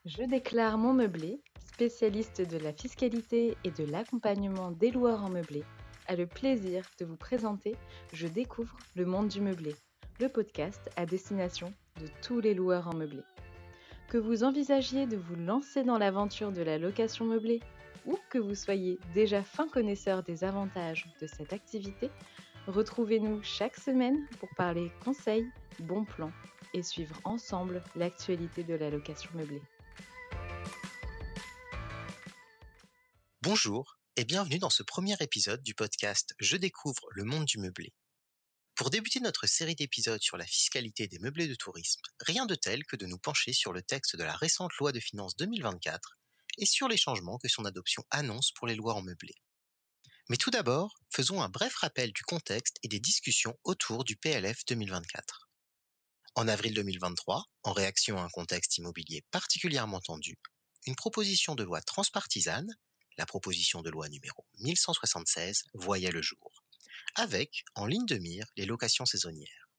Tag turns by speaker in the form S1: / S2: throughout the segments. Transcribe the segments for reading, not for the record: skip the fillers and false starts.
S1: Je déclare mon meublé, spécialiste de la fiscalité et de l'accompagnement des loueurs en meublé, a le plaisir de vous présenter Je découvre le monde du meublé, le podcast à destination de tous les loueurs en meublé. Que vous envisagiez de vous lancer dans l'aventure de la location meublée ou que vous soyez déjà fin connaisseur des avantages de cette activité, retrouvez-nous chaque semaine pour parler conseils, bons plans et suivre ensemble l'actualité de la location meublée.
S2: Bonjour et bienvenue dans ce premier épisode du podcast Je découvre le monde du meublé. Pour débuter notre série d'épisodes sur la fiscalité des meublés de tourisme, rien de tel que de nous pencher sur le texte de la récente loi de finances 2024 et sur les changements que son adoption annonce pour les lois en meublé. Mais tout d'abord, faisons un bref rappel du contexte et des discussions autour du PLF 2024. En avril 2023, en réaction à un contexte immobilier particulièrement tendu, une proposition de loi transpartisane, la proposition de loi numéro 1176, voyait le jour, avec, en ligne de mire, les locations saisonnières.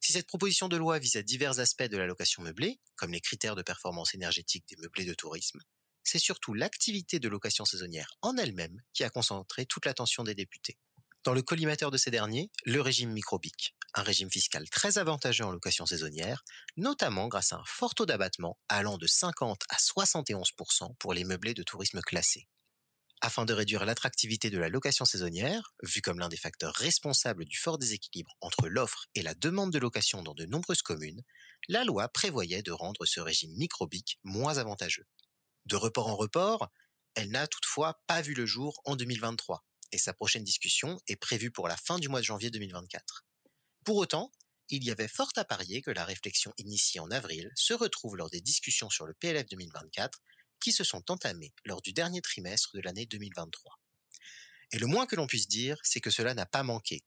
S2: Si cette proposition de loi visait divers aspects de la location meublée, comme les critères de performance énergétique des meublés de tourisme, c'est surtout l'activité de location saisonnière en elle-même qui a concentré toute l'attention des députés. Dans le collimateur de ces derniers, le régime micro-BIC, un régime fiscal très avantageux en location saisonnière, notamment grâce à un fort taux d'abattement allant de 50 à 71% pour les meublés de tourisme classés. Afin de réduire l'attractivité de la location saisonnière, vue comme l'un des facteurs responsables du fort déséquilibre entre l'offre et la demande de location dans de nombreuses communes, la loi prévoyait de rendre ce régime micro-BIC moins avantageux. De report en report, elle n'a toutefois pas vu le jour en 2023, et sa prochaine discussion est prévue pour la fin du mois de janvier 2024. Pour autant, il y avait fort à parier que la réflexion initiée en avril se retrouve lors des discussions sur le PLF 2024 qui se sont entamées lors du dernier trimestre de l'année 2023. Et le moins que l'on puisse dire, c'est que cela n'a pas manqué,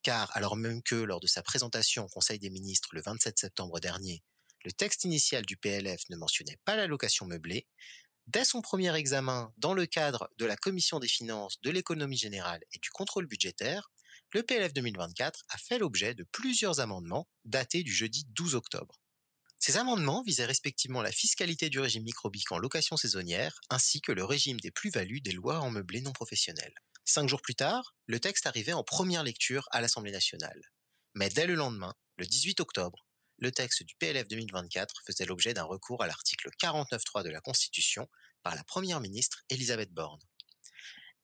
S2: car alors même que lors de sa présentation au Conseil des ministres le 27 septembre dernier, le texte initial du PLF ne mentionnait pas la location meublée, dès son premier examen dans le cadre de la Commission des finances, de l'économie générale et du contrôle budgétaire, le PLF 2024 a fait l'objet de plusieurs amendements datés du jeudi 12 octobre. Ces amendements visaient respectivement la fiscalité du régime micro-BIC en location saisonnière ainsi que le régime des plus-values des loueurs en meublé non professionnels. 5 jours plus tard, le texte arrivait en première lecture à l'Assemblée nationale. Mais dès le lendemain, le 18 octobre, le texte du PLF 2024 faisait l'objet d'un recours à l'article 49.3 de la Constitution par la Première ministre Elisabeth Borne.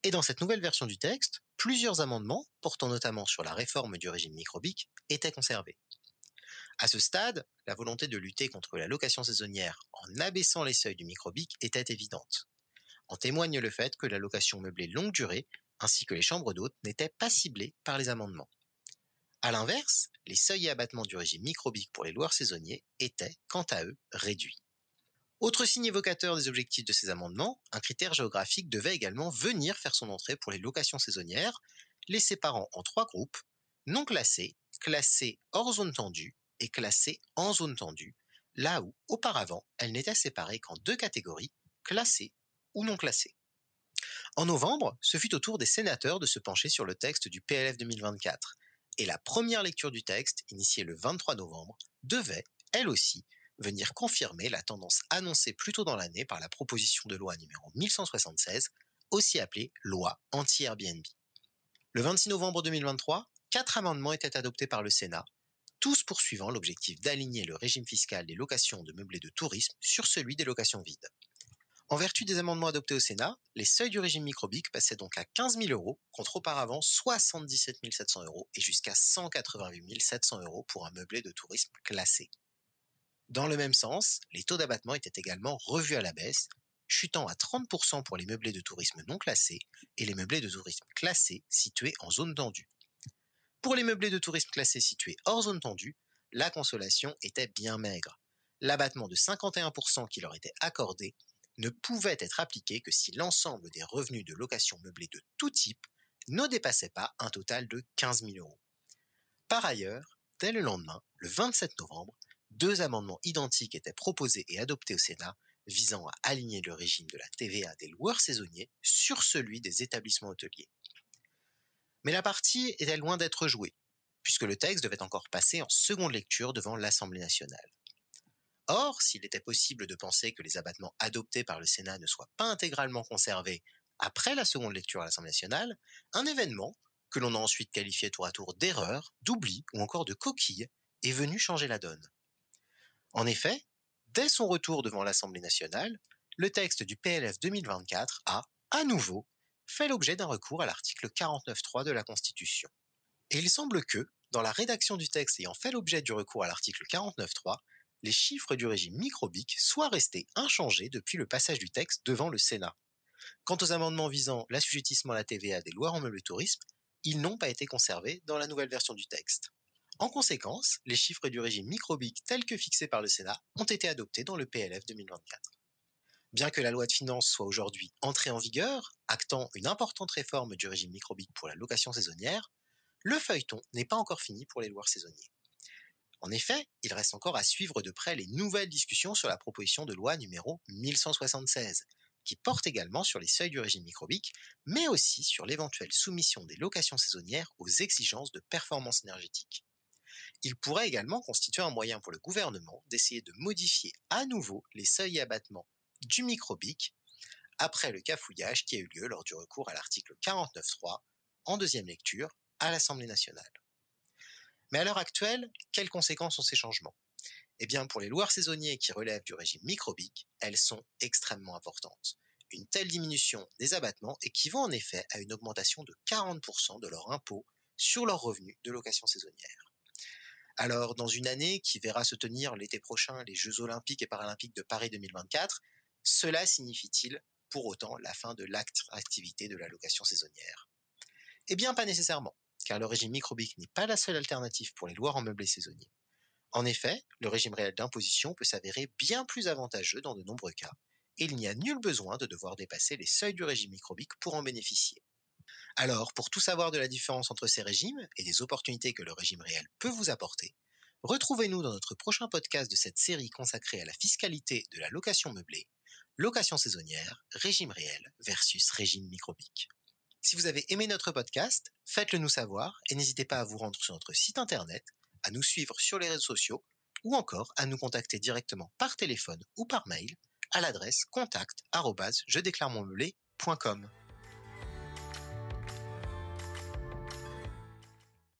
S2: Et dans cette nouvelle version du texte, plusieurs amendements, portant notamment sur la réforme du régime micro-BIC, étaient conservés. À ce stade, la volonté de lutter contre la location saisonnière en abaissant les seuils du micro-BIC était évidente. En témoigne le fait que la location meublée longue durée, ainsi que les chambres d'hôtes, n'étaient pas ciblées par les amendements. A l'inverse, les seuils et abattements du régime micro-BIC pour les loueurs saisonniers étaient, quant à eux, réduits. Autre signe évocateur des objectifs de ces amendements, un critère géographique devait également venir faire son entrée pour les locations saisonnières, les séparant en 3 groupes, non classés, classés hors zone tendue et classés en zone tendue, là où, auparavant, elles n'étaient séparées qu'en 2 catégories, classées ou non classées. En novembre, ce fut au tour des sénateurs de se pencher sur le texte du PLF 2024, et la première lecture du texte, initiée le 23 novembre, devait, elle aussi, venir confirmer la tendance annoncée plus tôt dans l'année par la proposition de loi numéro 1176, aussi appelée loi anti-Airbnb. Le 26 novembre 2023, 4 amendements étaient adoptés par le Sénat, tous poursuivant l'objectif d'aligner le régime fiscal des locations de meublés de tourisme sur celui des locations vides. En vertu des amendements adoptés au Sénat, les seuils du régime micro-BIC passaient donc à 15 000 euros contre auparavant 77 700 euros et jusqu'à 188 700 euros pour un meublé de tourisme classé. Dans le même sens, les taux d'abattement étaient également revus à la baisse, chutant à 30% pour les meublés de tourisme non classés et les meublés de tourisme classés situés en zone tendue. Pour les meublés de tourisme classés situés hors zone tendue, la consolation était bien maigre. L'abattement de 51% qui leur était accordé ne pouvait être appliqué que si l'ensemble des revenus de location meublée de tout type ne dépassait pas un total de 15 000 euros. Par ailleurs, dès le lendemain, le 27 novembre, 2 amendements identiques étaient proposés et adoptés au Sénat visant à aligner le régime de la TVA des loueurs saisonniers sur celui des établissements hôteliers. Mais la partie était loin d'être jouée, puisque le texte devait encore passer en seconde lecture devant l'Assemblée nationale. Or, s'il était possible de penser que les abattements adoptés par le Sénat ne soient pas intégralement conservés après la seconde lecture à l'Assemblée nationale, un événement, que l'on a ensuite qualifié tour à tour d'erreur, d'oubli ou encore de coquille, est venu changer la donne. En effet, dès son retour devant l'Assemblée nationale, le texte du PLF 2024 a, à nouveau, fait l'objet d'un recours à l'article 49.3 de la Constitution. Et il semble que, dans la rédaction du texte ayant fait l'objet du recours à l'article 49.3, les chiffres du régime microbique soient restés inchangés depuis le passage du texte devant le Sénat. Quant aux amendements visant l'assujettissement à la TVA des loueurs en meubles tourisme, ils n'ont pas été conservés dans la nouvelle version du texte. En conséquence, les chiffres du régime microbique tels que fixés par le Sénat ont été adoptés dans le PLF 2024. Bien que la loi de finances soit aujourd'hui entrée en vigueur, actant une importante réforme du régime microbique pour la location saisonnière, le feuilleton n'est pas encore fini pour les loueurs saisonniers. En effet, il reste encore à suivre de près les nouvelles discussions sur la proposition de loi numéro 1176, qui porte également sur les seuils du régime microbique, mais aussi sur l'éventuelle soumission des locations saisonnières aux exigences de performance énergétique. Il pourrait également constituer un moyen pour le gouvernement d'essayer de modifier à nouveau les seuils et abattements du microbique après le cafouillage qui a eu lieu lors du recours à l'article 49.3 en deuxième lecture à l'Assemblée nationale. Mais à l'heure actuelle, quelles conséquences ont ces changements ? Eh bien, pour les loueurs saisonniers qui relèvent du régime microbique, elles sont extrêmement importantes. Une telle diminution des abattements équivaut en effet à une augmentation de 40% de leur impôt sur leurs revenus de location saisonnière. Alors, dans une année qui verra se tenir l'été prochain les Jeux olympiques et paralympiques de Paris 2024, cela signifie-t-il pour autant la fin de l'attractivité de la location saisonnière ? Eh bien, pas nécessairement, car le régime microbique n'est pas la seule alternative pour les loueurs en meublé saisonniers. En effet, le régime réel d'imposition peut s'avérer bien plus avantageux dans de nombreux cas, et il n'y a nul besoin de devoir dépasser les seuils du régime microbique pour en bénéficier. Alors, pour tout savoir de la différence entre ces régimes et des opportunités que le régime réel peut vous apporter, retrouvez-nous dans notre prochain podcast de cette série consacrée à la fiscalité de la location meublée, location saisonnière, régime réel versus régime microbique. Si vous avez aimé notre podcast, faites-le nous savoir et n'hésitez pas à vous rendre sur notre site internet, à nous suivre sur les réseaux sociaux ou encore à nous contacter directement par téléphone ou par mail à l'adresse contact@jedéclaremonmeublé.com.